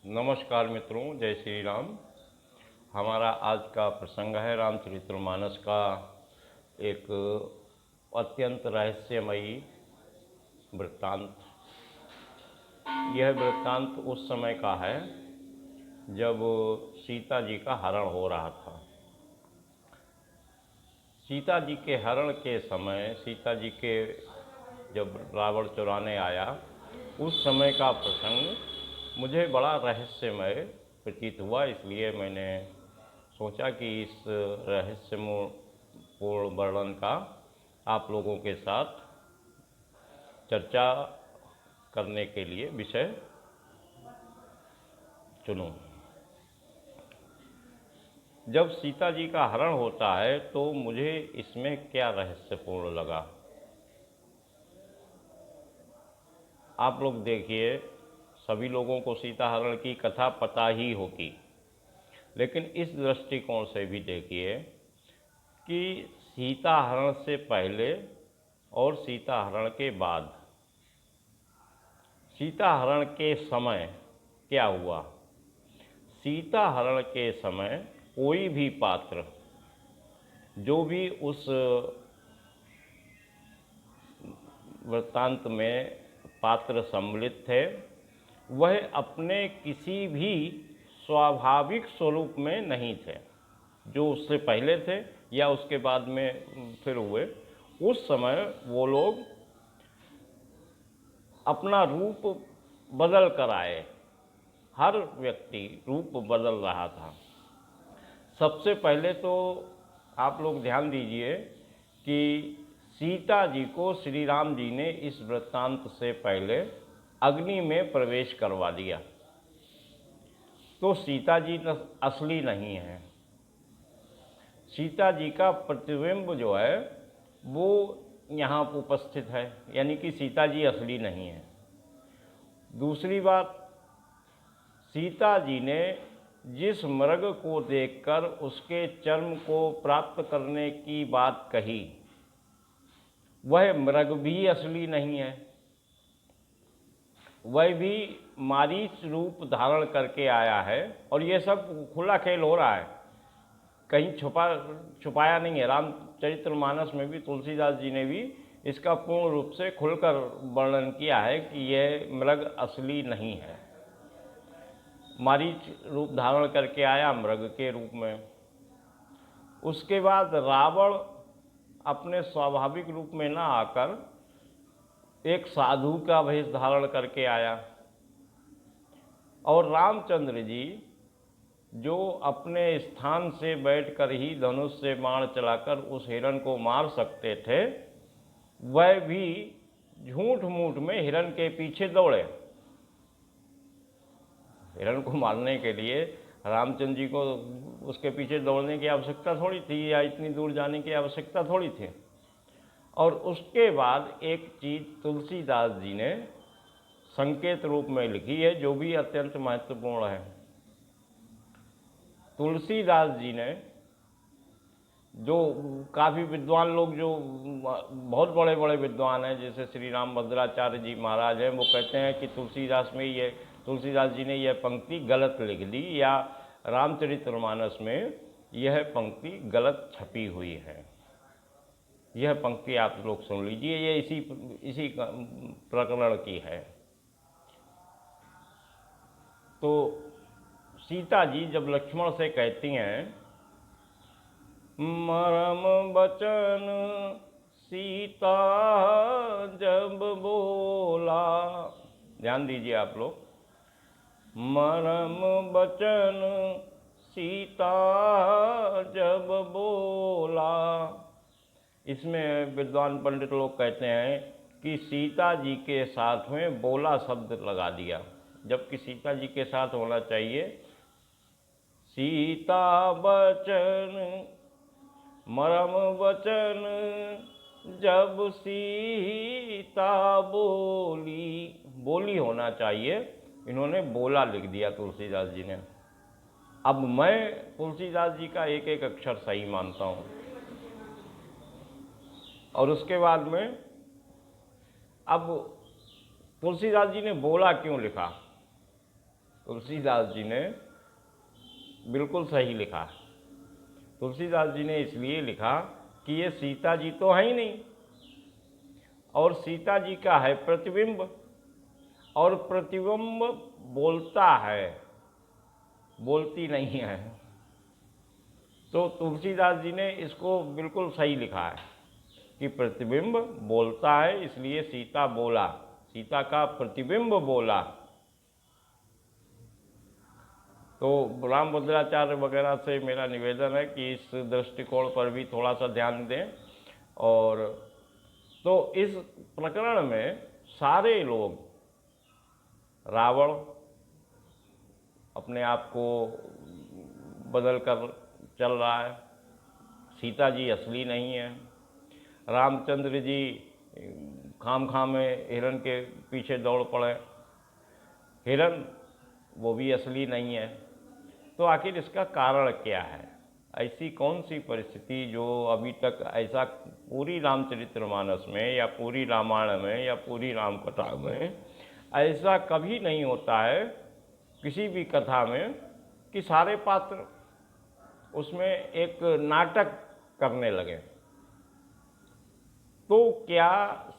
नमस्कार मित्रों, जय श्री राम। हमारा आज का प्रसंग है रामचरितमानस का एक अत्यंत रहस्यमयी वृत्तांत। यह वृत्तांत उस समय का है जब सीता जी का हरण हो रहा था। सीता जी के हरण के समय, सीता जी के जब रावण चुराने आया, उस समय का प्रसंग मुझे बड़ा रहस्यमय प्रतीत हुआ। इसलिए मैंने सोचा कि इस रहस्यपूर्ण वर्णन का आप लोगों के साथ चर्चा करने के लिए विषय चुनूं। जब सीता जी का हरण होता है तो मुझे इसमें क्या रहस्यपूर्ण लगा, आप लोग देखिए। सभी लोगों को सीता हरण की कथा पता ही होगी, लेकिन इस दृष्टिकोण से भी देखिए कि सीता हरण से पहले और सीता हरण के बाद, सीता हरण के समय क्या हुआ। सीता हरण के समय कोई भी पात्र, जो भी उस वृत्तांत में पात्र सम्मिलित थे, वह अपने किसी भी स्वाभाविक स्वरूप में नहीं थे। जो उससे पहले थे या उसके बाद में फिर हुए, उस समय वो लोग अपना रूप बदल कर आए। हर व्यक्ति रूप बदल रहा था। सबसे पहले तो आप लोग ध्यान दीजिए कि सीता जी को श्री राम जी ने इस वृत्तांत से पहले अग्नि में प्रवेश करवा दिया। तो सीता जी असली नहीं है। सीता जी का प्रतिबिंब जो है वो यहाँ उपस्थित है, यानी कि सीता जी असली नहीं है। दूसरी बात, सीता जी ने जिस मृग को देखकर उसके चर्म को प्राप्त करने की बात कही, वह मृग भी असली नहीं है। वह भी मारीच रूप धारण करके आया है और ये सब खुला खेल हो रहा है, कहीं छुपाया नहीं है। रामचरितमानस में भी तुलसीदास जी ने भी इसका पूर्ण रूप से खुलकर वर्णन किया है कि यह मृग असली नहीं है। मारीच रूप धारण करके आया मृग के रूप में। उसके बाद रावण अपने स्वाभाविक रूप में ना आकर एक साधु का वेश धारण करके आया, और रामचंद्र जी जो अपने स्थान से बैठकर ही धनुष से बाण चलाकर उस हिरण को मार सकते थे, वह भी झूठ मूठ में हिरण के पीछे दौड़े। हिरण को मारने के लिए रामचंद्र जी को उसके पीछे दौड़ने की आवश्यकता थोड़ी थी, या इतनी दूर जाने की आवश्यकता थोड़ी थी। और उसके बाद एक चीज़ तुलसीदास जी ने संकेत रूप में लिखी है, जो भी अत्यंत महत्वपूर्ण है। तुलसीदास जी ने, जो काफ़ी विद्वान लोग, जो बहुत बड़े बड़े विद्वान हैं, जैसे श्री राम भद्राचार्य जी महाराज हैं, वो कहते हैं कि तुलसीदास जी ने यह पंक्ति गलत लिख दी, या रामचरितमानस में यह पंक्ति गलत छपी हुई है। यह पंक्ति आप लोग सुन लीजिए, ये इसी प्रकरण की है। तो सीता जी जब लक्ष्मण से कहती हैं, मरम बचन सीता जब बोला, ध्यान दीजिए आप लोग, मरम बचन सीता जब बोला। इसमें विद्वान पंडित लोग कहते हैं कि सीता जी के साथ में बोला शब्द लगा दिया, जबकि सीता जी के साथ होना चाहिए सीता बचन, मरम वचन जब सीता बोली होना चाहिए। इन्होंने बोला लिख दिया तुलसीदास जी ने। अब मैं तुलसीदास जी का एक एक अक्षर सही मानता हूँ। और उसके बाद में अब तुलसीदास जी ने बोला क्यों लिखा, तुलसीदास जी ने बिल्कुल सही लिखा। तुलसीदास जी ने इसलिए लिखा कि ये सीता जी तो है ही नहीं, और सीता जी का है प्रतिबिंब, और प्रतिबिंब बोलता है, बोलती नहीं है। तो तुलसीदास जी ने इसको बिल्कुल सही लिखा है कि प्रतिबिंब बोलता है, इसलिए सीता बोला, सीता का प्रतिबिंब बोला। तो रामभद्राचार्य वगैरह से मेरा निवेदन है कि इस दृष्टिकोण पर भी थोड़ा सा ध्यान दें। और तो इस प्रकरण में सारे लोग, रावण अपने आप को बदल कर चल रहा है, सीता जी असली नहीं है, रामचंद्र जी खाम में हिरण के पीछे दौड़ पड़े, हिरण वो भी असली नहीं है। तो आखिर इसका कारण क्या है? ऐसी कौन सी परिस्थिति जो अभी तक ऐसा पूरी रामचरितमानस में या पूरी रामायण में या पूरी रामकथा में ऐसा कभी नहीं होता है किसी भी कथा में कि सारे पात्र उसमें एक नाटक करने लगे। तो क्या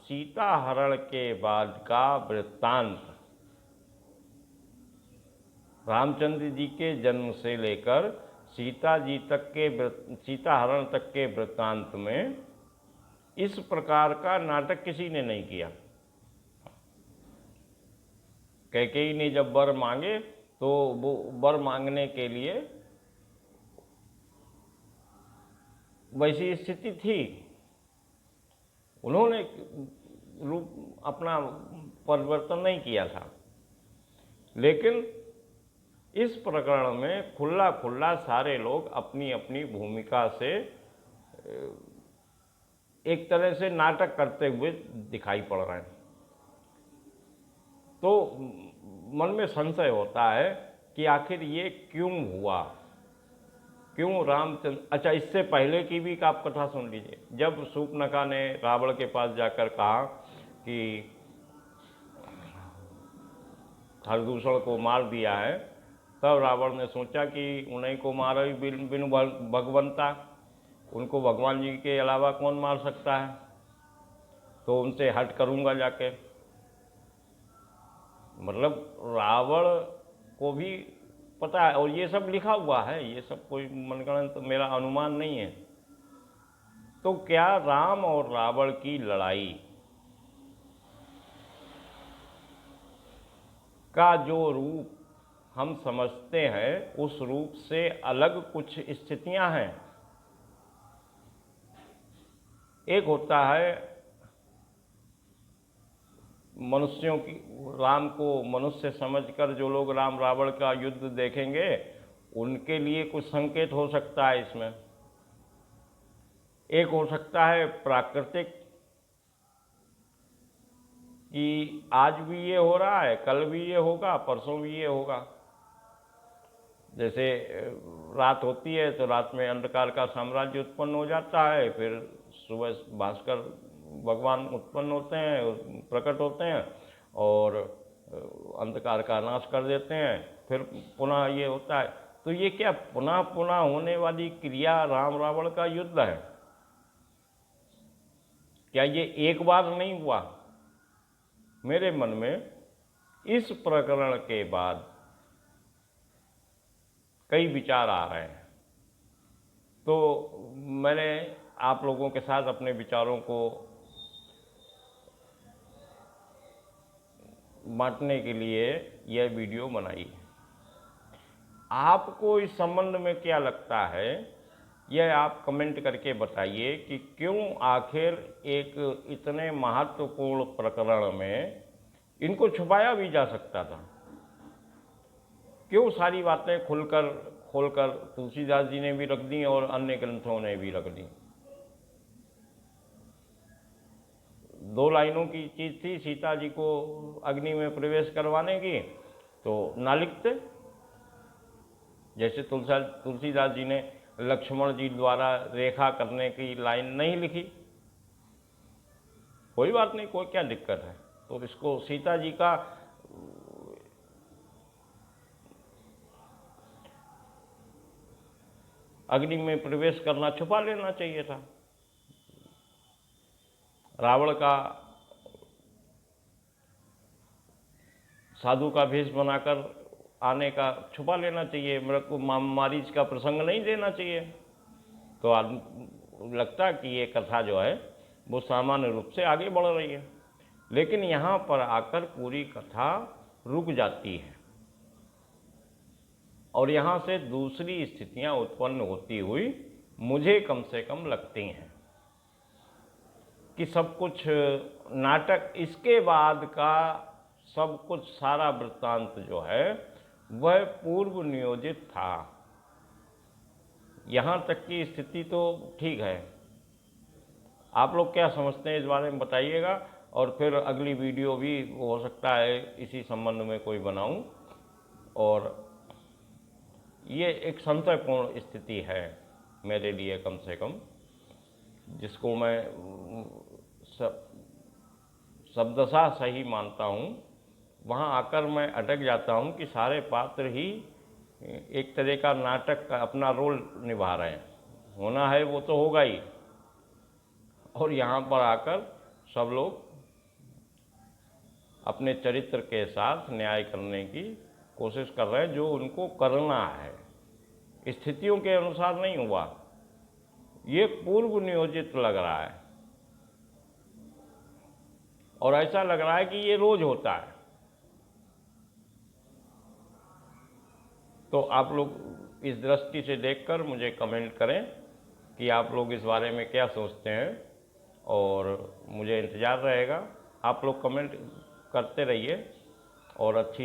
सीता हरण के बाद का वृत्तांत रामचंद्र जी के जन्म से लेकर सीता हरण तक के वृत्तांत में इस प्रकार का नाटक किसी ने नहीं किया। कैकेयी ने जब वर मांगे तो वो वर मांगने के लिए वैसी स्थिति थी, उन्होंने रूप अपना परिवर्तन नहीं किया था। लेकिन इस प्रकरण में खुला खुला सारे लोग अपनी अपनी भूमिका से एक तरह से नाटक करते हुए दिखाई पड़ रहे हैं। तो मन में संशय होता है कि आखिर ये क्यों हुआ, क्यों रामचंद्र। अच्छा, इससे पहले की भी आप कथा सुन लीजिए। जब शूर्पणखा ने रावण के पास जाकर कहा कि खरदूषण को मार दिया है, तब रावण ने सोचा कि उन्हीं को मारो ही बिनु भगवंता, उनको भगवान जी के अलावा कौन मार सकता है, तो उनसे हट करूँगा जाके। मतलब रावण को भी पता है, और ये सब लिखा हुआ है, ये सब कोई मनगढ़ंत मेरा अनुमान नहीं है। तो क्या राम और रावण की लड़ाई का जो रूप हम समझते हैं उस रूप से अलग कुछ स्थितियां हैं? एक होता है मनुष्यों की, राम को मनुष्य समझकर जो लोग राम रावण का युद्ध देखेंगे उनके लिए कुछ संकेत हो सकता है इसमें। एक हो सकता है प्राकृतिक, कि आज भी ये हो रहा है, कल भी ये होगा, परसों भी ये होगा। जैसे रात होती है तो रात में अंधकार का साम्राज्य उत्पन्न हो जाता है, फिर सुबह भास्कर भगवान उत्पन्न होते हैं, प्रकट होते हैं और अंधकार का नाश कर देते हैं, फिर पुनः ये होता है। तो ये क्या पुनः पुनः होने वाली क्रिया राम रावण का युद्ध है? क्या ये एक बार नहीं हुआ? मेरे मन में इस प्रकरण के बाद कई विचार आ रहे हैं। तो मैंने आप लोगों के साथ अपने विचारों को बांटने के लिए यह वीडियो बनाई। आपको इस संबंध में क्या लगता है, यह आप कमेंट करके बताइए कि क्यों आखिर एक इतने महत्वपूर्ण प्रकरण में इनको छुपाया भी जा सकता था। क्यों सारी बातें खोलकर तुलसीदास जी ने भी रख दी और अन्य ग्रंथों ने भी रख दी। 2 लाइनों की चीज़ थी सीता जी को अग्नि में प्रवेश करवाने की, तो ना लिखते। जैसे तुलसीदास जी ने लक्ष्मण जी द्वारा रेखा करने की लाइन नहीं लिखी, कोई बात नहीं, कोई क्या दिक्कत है। तो इसको सीता जी का अग्नि में प्रवेश करना छुपा लेना चाहिए था। रावण का साधु का भेष बनाकर आने का छुपा लेना चाहिए, मारीच का प्रसंग नहीं देना चाहिए। तो लगता है कि ये कथा जो है वो सामान्य रूप से आगे बढ़ रही है, लेकिन यहाँ पर आकर पूरी कथा रुक जाती है और यहाँ से दूसरी स्थितियाँ उत्पन्न होती हुई मुझे कम से कम लगती हैं कि सब कुछ नाटक, इसके बाद का सब कुछ सारा वृत्तांत जो है वह पूर्व नियोजित था। यहाँ तक की स्थिति तो ठीक है। आप लोग क्या समझते हैं इस बारे में बताइएगा, और फिर अगली वीडियो भी हो सकता है इसी संबंध में कोई बनाऊं। और ये एक संशयपूर्ण स्थिति है मेरे लिए कम से कम, जिसको मैं शब्दशः सही मानता हूँ। वहाँ आकर मैं अटक जाता हूँ कि सारे पात्र ही एक तरह का नाटक का अपना रोल निभा रहे हैं। होना है वो तो होगा ही, और यहाँ पर आकर सब लोग अपने चरित्र के साथ न्याय करने की कोशिश कर रहे हैं, जो उनको करना है। स्थितियों के अनुसार नहीं हुआ, ये पूर्व नियोजित लग रहा है और ऐसा लग रहा है कि ये रोज होता है। तो आप लोग इस दृष्टि से देखकर मुझे कमेंट करें कि आप लोग इस बारे में क्या सोचते हैं, और मुझे इंतज़ार रहेगा। आप लोग कमेंट करते रहिए और अच्छी